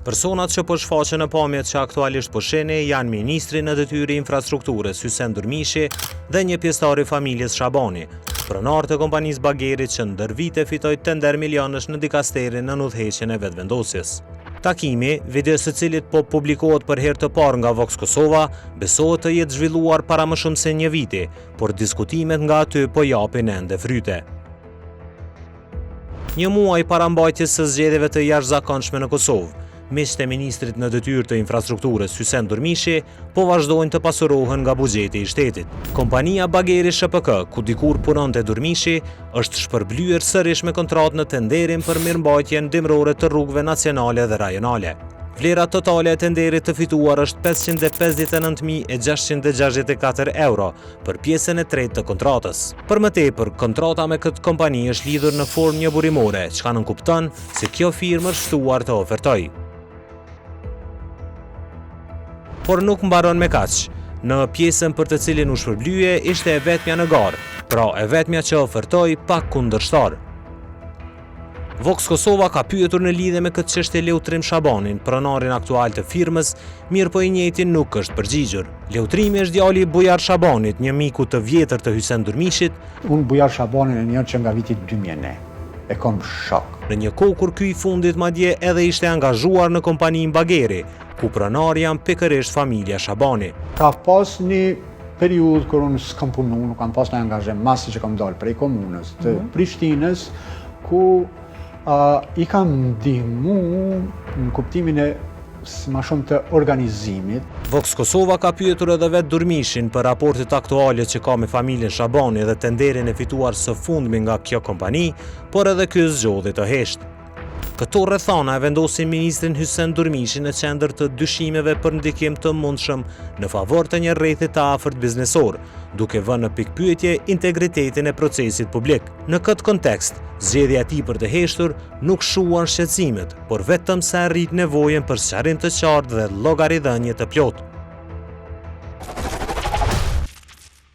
Personat që po shfaqen në pamjet që aktualisht po shihni janë ministri në detyrë infrastrukturës Hysen Durmishi dhe një pjesëtar i familjes Shabani, pronar të kompanisë Bagherit që ndër vite fitoi tender milionësh në dikasterin në udhëheqjen e vetëvendosjes. Takimi, video së cilit po publikohet për herë të parë nga Vox Kosova, besohet të jetë zhvilluar para më shumë se një viti, por diskutimet nga aty po japin ende fryte. Një muaj para mbajtjes së zgjedhjeve të jashtëzakonshme në Kosovë, miqtë e ministrit në detyrë të infrastrukturës Hysen Durmishi po vazhdojnë të pasurohen nga buxheti i shtetit. Kompania Bagheri SHPK, ku dikur punonte Durmishi, është shpërblyer sërish me kontratë në tenderin për mirëmbajtjen dimrore të rrugëve nacionale dhe rajonale. Vlera totale e tenderit të fituar është 559.664 euro për pjesën e tretë të kontratës. Për më tepër, kontrata me këtë kompani është lidhur në formë një burimore, çka nënkupton se kjo firmë është ftuar të ofertojë. Por nuk mbaron me kaq. Në pjesën për të cilin u shpërblye ishte e vetmja në garë, pra e vetmja që ofertoi pak kundërshtar. Vox Kosova ka pyetur në lidhje me këtë çështje Leutrim Shabanin, pronarin aktual të firmës, mirë po i njëjti nuk është përgjigjur. Leutrimi është djali i Bujar Shabanit, një miku të vjetër të Hysen Durmishit. Unë Bujar Shabanin e njoh që nga viti 2000. E kom shok. Në një kohë kur ky i fundit madje edhe ishte angazhuar në kompaninë Bagheri, ku pronar janë pikërisht familja Shabani. Ka pas një periudhë kur unë s'kam punu, nuk kam pas në angazhem masi që kam dalë prej komunës të Prishtinës, ku i kam ndihmu në kuptimin e ma shumë të organizimit. Vox Kosova ka pyetur edhe vetë Durmishin për raportet aktuale që ka me familjen Shabani dhe tenderin e fituar së fundmi nga kjo kompani, por edhe ky zgjodhi të heshtë. Këto rrethana e vendosin ministrin Hysen Durmishin në qendër të dyshimeve për ndikim të mundshëm në favor të një rrethi të afërt biznesor, duke vënë në pikpyetje integritetin e procesit publik. Në këtë kontekst, zgjedhja e tij për të heshtur nuk shuan shqetësimet, por vetëm se arrit nevojën për sqarim të qartë dhe llogaridhënie të plotë.